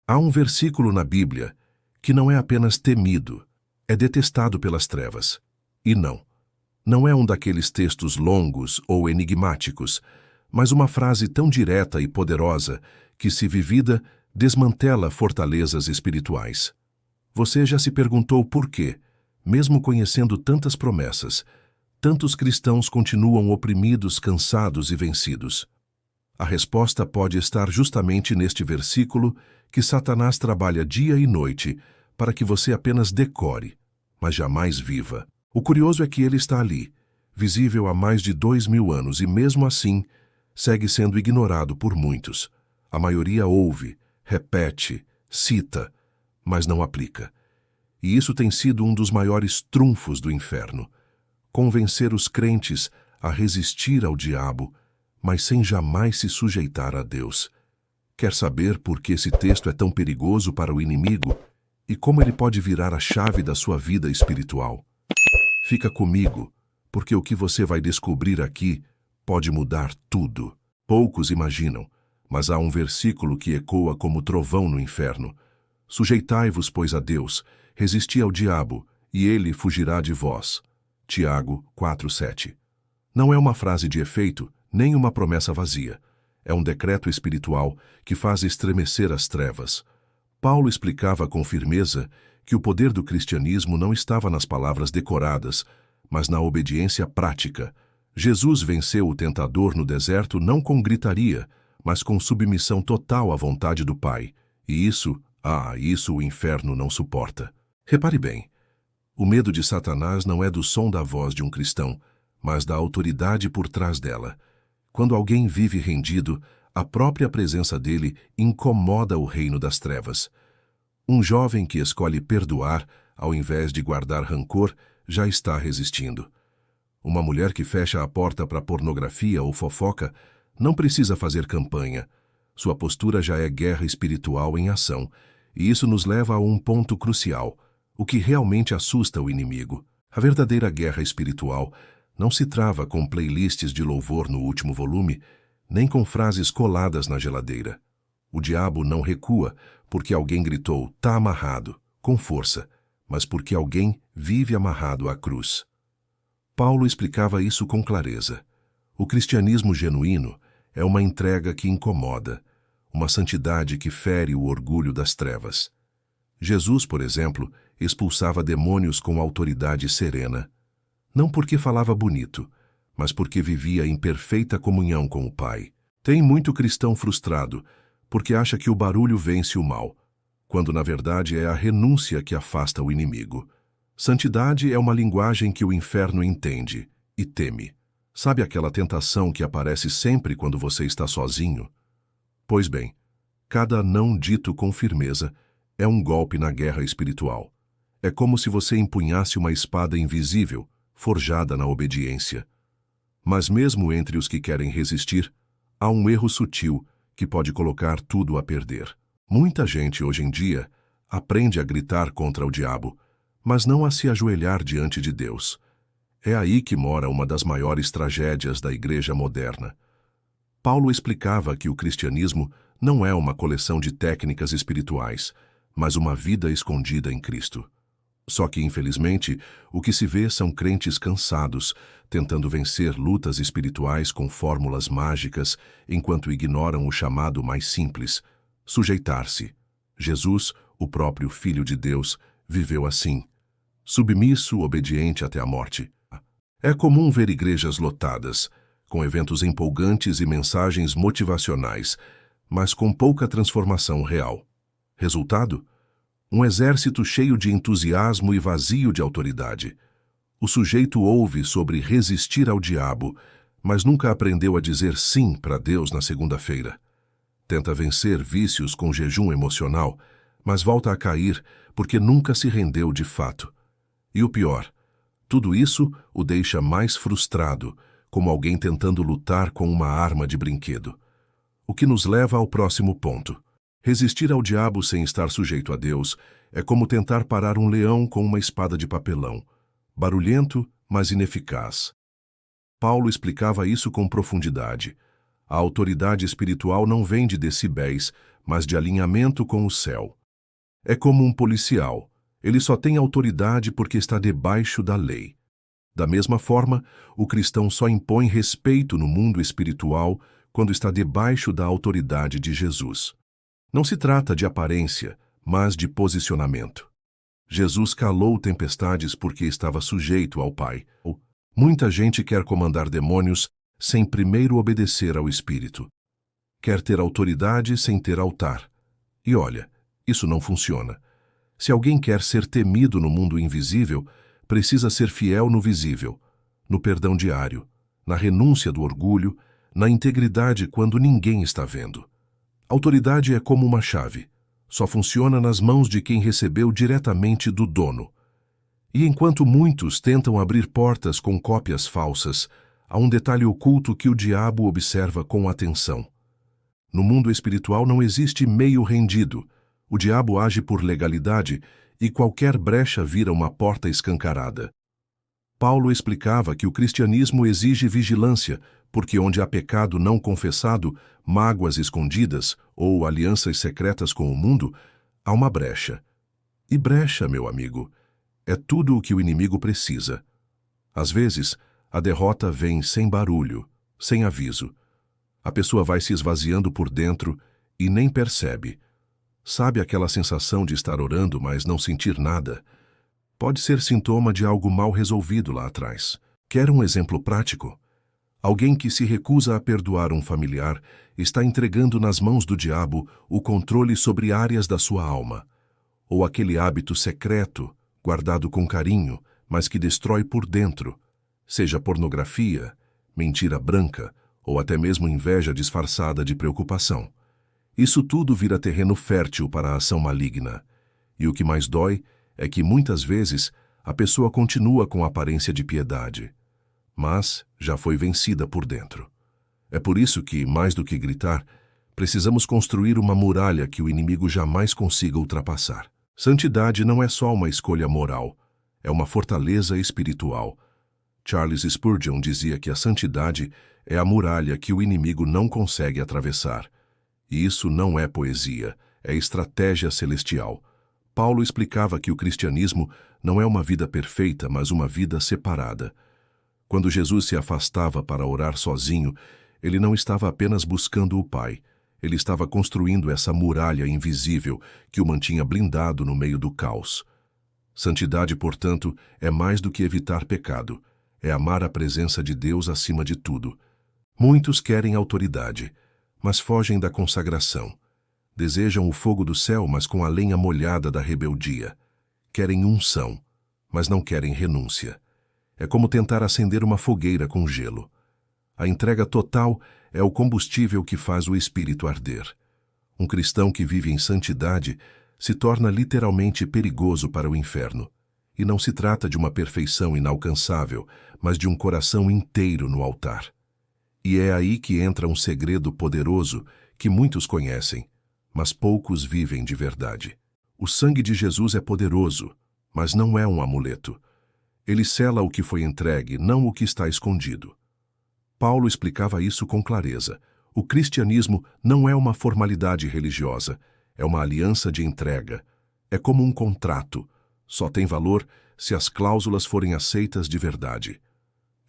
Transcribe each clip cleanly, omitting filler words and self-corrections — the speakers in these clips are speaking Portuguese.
Há um versículo na Bíblia que não é apenas temido, é detestado pelas trevas. E não é um daqueles textos longos ou enigmáticos, mas uma frase tão direta e poderosa que, se vivida, desmantela fortalezas espirituais. Você já se perguntou por quê, mesmo conhecendo tantas promessas, tantos cristãos continuam oprimidos, cansados e vencidos? A resposta pode estar justamente neste versículo que Satanás trabalha dia e noite para que você apenas decore, mas jamais viva. O curioso é que ele está ali, visível há mais de 2000 anos, e mesmo assim segue sendo ignorado por muitos. A maioria ouve, repete, cita, mas não aplica. E isso tem sido um dos maiores trunfos do inferno: convencer os crentes a resistir ao diabo, mas sem jamais se sujeitar a Deus. Quer saber por que esse texto é tão perigoso para o inimigo e como ele pode virar a chave da sua vida espiritual? Fica comigo, porque o que você vai descobrir aqui pode mudar tudo. Poucos imaginam, mas há um versículo que ecoa como trovão no inferno: sujeitai-vos, pois, a Deus, resisti ao diabo, e ele fugirá de vós. Tiago 4:7. Não é uma frase de efeito, nem uma promessa vazia. É um decreto espiritual que faz estremecer as trevas. Paulo explicava com firmeza que o poder do cristianismo não estava nas palavras decoradas, mas na obediência prática. Jesus venceu o tentador no deserto não com gritaria, mas com submissão total à vontade do Pai. E isso o inferno não suporta. Repare bem, o medo de Satanás não é do som da voz de um cristão, mas da autoridade por trás dela. Quando alguém vive rendido, a própria presença dele incomoda o reino das trevas. Um jovem que escolhe perdoar, ao invés de guardar rancor, já está resistindo. Uma mulher que fecha a porta para pornografia ou fofoca não precisa fazer campanha. Sua postura já é guerra espiritual em ação, e isso nos leva a um ponto crucial: o que realmente assusta o inimigo. A verdadeira guerra espiritual não se trava com playlists de louvor no último volume, nem com frases coladas na geladeira. O diabo não recua porque alguém gritou "tá amarrado", com força, mas porque alguém vive amarrado à cruz. Paulo explicava isso com clareza. O cristianismo genuíno é uma entrega que incomoda, uma santidade que fere o orgulho das trevas. Jesus, por exemplo, expulsava demônios com autoridade serena, não porque falava bonito, mas porque vivia em perfeita comunhão com o Pai. Tem muito cristão frustrado porque acha que o barulho vence o mal, quando na verdade é a renúncia que afasta o inimigo. Santidade é uma linguagem que o inferno entende e teme. Sabe aquela tentação que aparece sempre quando você está sozinho? Pois bem, cada não dito com firmeza é um golpe na guerra espiritual. É como se você empunhasse uma espada invisível, forjada na obediência. Mas mesmo entre os que querem resistir, há um erro sutil que pode colocar tudo a perder. Muita gente hoje em dia aprende a gritar contra o diabo, mas não a se ajoelhar diante de Deus. É aí que mora uma das maiores tragédias da igreja moderna. Paulo explicava que o cristianismo não é uma coleção de técnicas espirituais, mas uma vida escondida em Cristo. Só que, infelizmente, o que se vê são crentes cansados, tentando vencer lutas espirituais com fórmulas mágicas, enquanto ignoram o chamado mais simples: sujeitar-se. Jesus, o próprio Filho de Deus, viveu assim, submisso, obediente até a morte. É comum ver igrejas lotadas, com eventos empolgantes e mensagens motivacionais, mas com pouca transformação real. Resultado? Um exército cheio de entusiasmo e vazio de autoridade. O sujeito ouve sobre resistir ao diabo, mas nunca aprendeu a dizer sim para Deus na segunda-feira. Tenta vencer vícios com jejum emocional, mas volta a cair porque nunca se rendeu de fato. E o pior, tudo isso o deixa mais frustrado, como alguém tentando lutar com uma arma de brinquedo. O que nos leva ao próximo ponto. Resistir ao diabo sem estar sujeito a Deus é como tentar parar um leão com uma espada de papelão, barulhento, mas ineficaz. Paulo explicava isso com profundidade. A autoridade espiritual não vem de decibéis, mas de alinhamento com o céu. É como um policial. Ele só tem autoridade porque está debaixo da lei. Da mesma forma, o cristão só impõe respeito no mundo espiritual quando está debaixo da autoridade de Jesus. Não se trata de aparência, mas de posicionamento. Jesus calou tempestades porque estava sujeito ao Pai. Muita gente quer comandar demônios sem primeiro obedecer ao Espírito. Quer ter autoridade sem ter altar. E olha, isso não funciona. Se alguém quer ser temido no mundo invisível, precisa ser fiel no visível, no perdão diário, na renúncia do orgulho, na integridade quando ninguém está vendo. Autoridade é como uma chave. Só funciona nas mãos de quem recebeu diretamente do dono. E enquanto muitos tentam abrir portas com cópias falsas, há um detalhe oculto que o diabo observa com atenção. No mundo espiritual não existe meio rendido. O diabo age por legalidade e qualquer brecha vira uma porta escancarada. Paulo explicava que o cristianismo exige vigilância, porque onde há pecado não confessado, mágoas escondidas ou alianças secretas com o mundo, há uma brecha. E brecha, meu amigo, é tudo o que o inimigo precisa. Às vezes, a derrota vem sem barulho, sem aviso. A pessoa vai se esvaziando por dentro e nem percebe. Sabe aquela sensação de estar orando, mas não sentir nada? Pode ser sintoma de algo mal resolvido lá atrás. Quer um exemplo prático? Alguém que se recusa a perdoar um familiar está entregando nas mãos do diabo o controle sobre áreas da sua alma. Ou aquele hábito secreto, guardado com carinho, mas que destrói por dentro, seja pornografia, mentira branca ou até mesmo inveja disfarçada de preocupação. Isso tudo vira terreno fértil para a ação maligna. E o que mais dói é que, muitas vezes, a pessoa continua com aparência de piedade, mas já foi vencida por dentro. É por isso que, mais do que gritar, precisamos construir uma muralha que o inimigo jamais consiga ultrapassar. Santidade não é só uma escolha moral, é uma fortaleza espiritual. Charles Spurgeon dizia que a santidade é a muralha que o inimigo não consegue atravessar. E isso não é poesia, é estratégia celestial. Paulo explicava que o cristianismo não é uma vida perfeita, mas uma vida separada. Quando Jesus se afastava para orar sozinho, ele não estava apenas buscando o Pai. Ele estava construindo essa muralha invisível que o mantinha blindado no meio do caos. Santidade, portanto, é mais do que evitar pecado. É amar a presença de Deus acima de tudo. Muitos querem autoridade, mas fogem da consagração. Desejam o fogo do céu, mas com a lenha molhada da rebeldia. Querem unção, mas não querem renúncia. É como tentar acender uma fogueira com gelo. A entrega total é o combustível que faz o espírito arder. Um cristão que vive em santidade se torna literalmente perigoso para o inferno. E não se trata de uma perfeição inalcançável, mas de um coração inteiro no altar. E é aí que entra um segredo poderoso que muitos conhecem, mas poucos vivem de verdade. O sangue de Jesus é poderoso, mas não é um amuleto. Ele sela o que foi entregue, não o que está escondido. Paulo explicava isso com clareza. O cristianismo não é uma formalidade religiosa, é uma aliança de entrega. É como um contrato. Só tem valor se as cláusulas forem aceitas de verdade.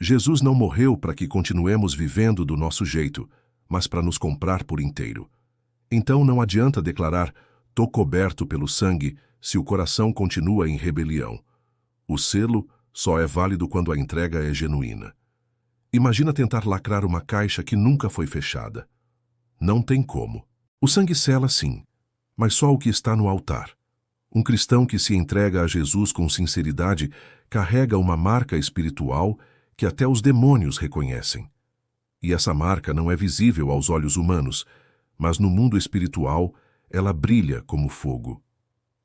Jesus não morreu para que continuemos vivendo do nosso jeito, mas para nos comprar por inteiro. Então não adianta declarar, "Tô coberto pelo sangue", se o coração continua em rebelião. O selo só é válido quando a entrega é genuína. Imagina tentar lacrar uma caixa que nunca foi fechada. Não tem como. O sangue sela sim, mas só o que está no altar. Um cristão que se entrega a Jesus com sinceridade carrega uma marca espiritual que até os demônios reconhecem. E essa marca não é visível aos olhos humanos, mas no mundo espiritual ela brilha como fogo.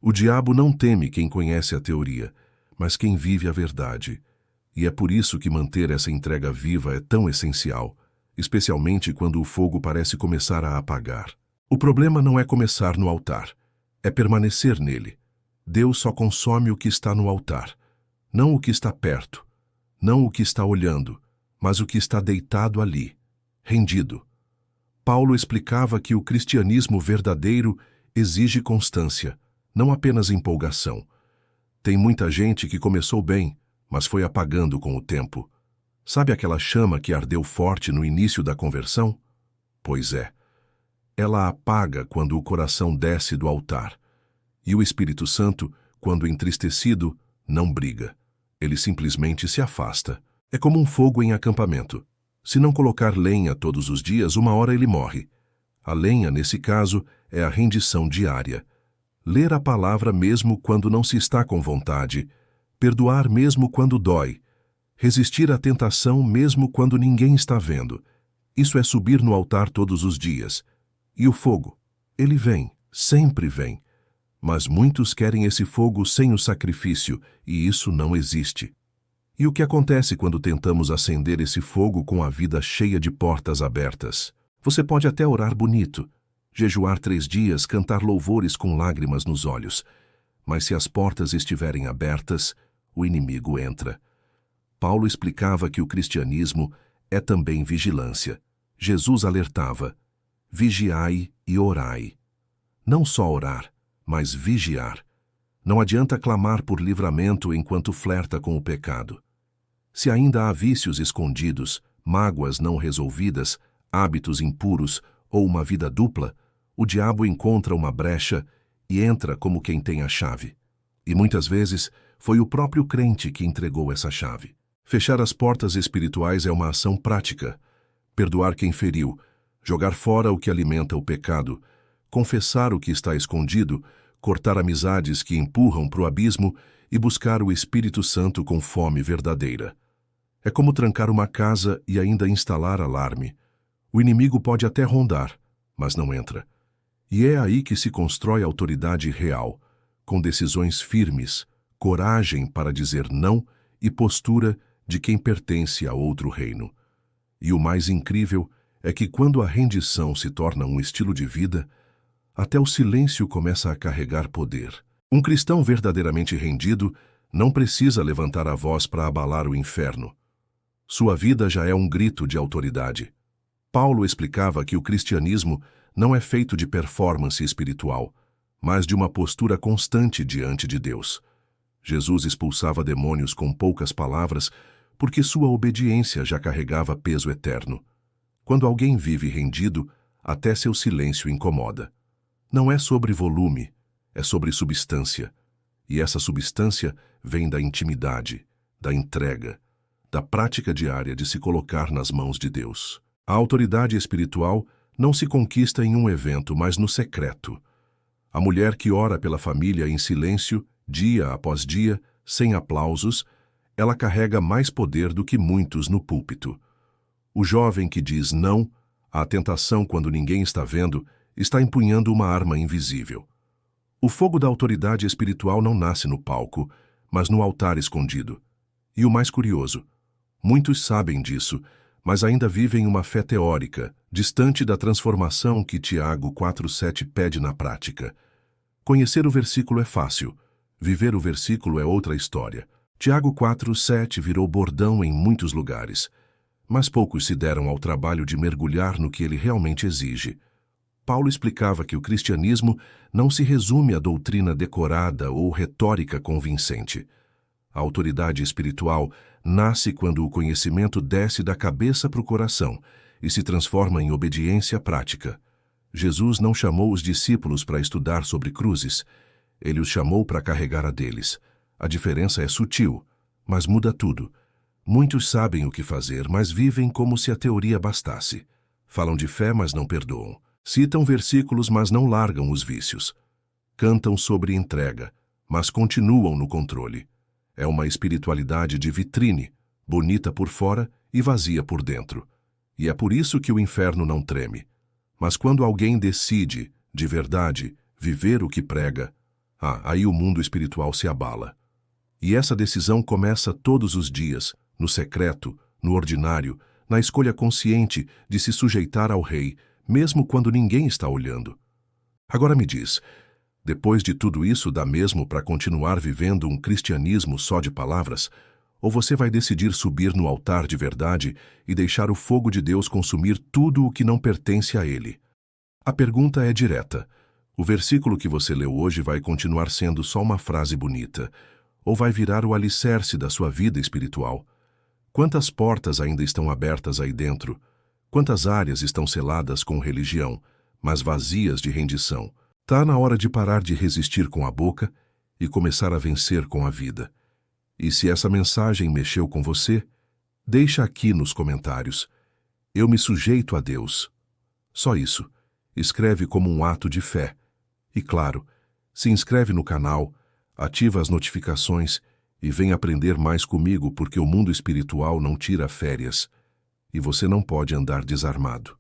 O diabo não teme quem conhece a teoria, mas quem vive a verdade. E é por isso que manter essa entrega viva é tão essencial, especialmente quando o fogo parece começar a apagar. O problema não é começar no altar, é permanecer nele. Deus só consome o que está no altar, não o que está perto, não o que está olhando, mas o que está deitado ali, rendido. Paulo explicava que o cristianismo verdadeiro exige constância, não apenas empolgação. Tem muita gente que começou bem, mas foi apagando com o tempo. Sabe aquela chama que ardeu forte no início da conversão? Pois é. Ela apaga quando o coração desce do altar. E o Espírito Santo, quando entristecido, não briga. Ele simplesmente se afasta. É como um fogo em acampamento. Se não colocar lenha todos os dias, uma hora ele morre. A lenha, nesse caso, é a rendição diária. Ler a palavra mesmo quando não se está com vontade. Perdoar mesmo quando dói. Resistir à tentação mesmo quando ninguém está vendo. Isso é subir no altar todos os dias. E o fogo? Ele vem, sempre vem. Mas muitos querem esse fogo sem o sacrifício, e isso não existe. E o que acontece quando tentamos acender esse fogo com a vida cheia de portas abertas? Você pode até orar bonito, jejuar 3 dias, cantar louvores com lágrimas nos olhos. Mas se as portas estiverem abertas, o inimigo entra. Paulo explicava que o cristianismo é também vigilância. Jesus alertava: vigiai e orai. Não só orar, mas vigiar. Não adianta clamar por livramento enquanto flerta com o pecado. Se ainda há vícios escondidos, mágoas não resolvidas, hábitos impuros ou uma vida dupla, o diabo encontra uma brecha e entra como quem tem a chave. E muitas vezes foi o próprio crente que entregou essa chave. Fechar as portas espirituais é uma ação prática. Perdoar quem feriu, jogar fora o que alimenta o pecado, confessar o que está escondido, cortar amizades que empurram para o abismo e buscar o Espírito Santo com fome verdadeira. É como trancar uma casa e ainda instalar alarme. O inimigo pode até rondar, mas não entra. E é aí que se constrói autoridade real, com decisões firmes, coragem para dizer não e postura de quem pertence a outro reino. E o mais incrível é que quando a rendição se torna um estilo de vida, até o silêncio começa a carregar poder. Um cristão verdadeiramente rendido não precisa levantar a voz para abalar o inferno. Sua vida já é um grito de autoridade. Paulo explicava que o cristianismo não é feito de performance espiritual, mas de uma postura constante diante de Deus. Jesus expulsava demônios com poucas palavras porque sua obediência já carregava peso eterno. Quando alguém vive rendido, até seu silêncio incomoda. Não é sobre volume, é sobre substância. E essa substância vem da intimidade, da entrega, da prática diária de se colocar nas mãos de Deus. A autoridade espiritual não se conquista em um evento, mas no secreto. A mulher que ora pela família em silêncio, dia após dia, sem aplausos, ela carrega mais poder do que muitos no púlpito. O jovem que diz não à tentação quando ninguém está vendo, está empunhando uma arma invisível. O fogo da autoridade espiritual não nasce no palco, mas no altar escondido. E o mais curioso, muitos sabem disso, mas ainda vivem uma fé teórica, distante da transformação que Tiago 4,7 pede na prática. Conhecer o versículo é fácil, viver o versículo é outra história. Tiago 4,7 virou bordão em muitos lugares, mas poucos se deram ao trabalho de mergulhar no que ele realmente exige. Paulo explicava que o cristianismo não se resume a doutrina decorada ou retórica convincente. A autoridade espiritual nasce quando o conhecimento desce da cabeça para o coração e se transforma em obediência prática. Jesus não chamou os discípulos para estudar sobre cruzes, ele os chamou para carregar a deles. A diferença é sutil, mas muda tudo. Muitos sabem o que fazer, mas vivem como se a teoria bastasse. Falam de fé, mas não perdoam. Citam versículos, mas não largam os vícios. Cantam sobre entrega, mas continuam no controle. É uma espiritualidade de vitrine, bonita por fora e vazia por dentro. E é por isso que o inferno não treme. Mas quando alguém decide, de verdade, viver o que prega, aí o mundo espiritual se abala. E essa decisão começa todos os dias, no secreto, no ordinário, na escolha consciente de se sujeitar ao rei, mesmo quando ninguém está olhando. Agora me diz, depois de tudo isso dá mesmo para continuar vivendo um cristianismo só de palavras? Ou você vai decidir subir no altar de verdade e deixar o fogo de Deus consumir tudo o que não pertence a Ele? A pergunta é direta. O versículo que você leu hoje vai continuar sendo só uma frase bonita, ou vai virar o alicerce da sua vida espiritual? Quantas portas ainda estão abertas aí dentro? Quantas áreas estão seladas com religião, mas vazias de rendição? Tá na hora de parar de resistir com a boca e começar a vencer com a vida. E se essa mensagem mexeu com você, deixa aqui nos comentários. Eu me sujeito a Deus. Só isso. Escreve como um ato de fé. E claro, se inscreve no canal, ativa as notificações e vem aprender mais comigo, porque o mundo espiritual não tira férias e você não pode andar desarmado.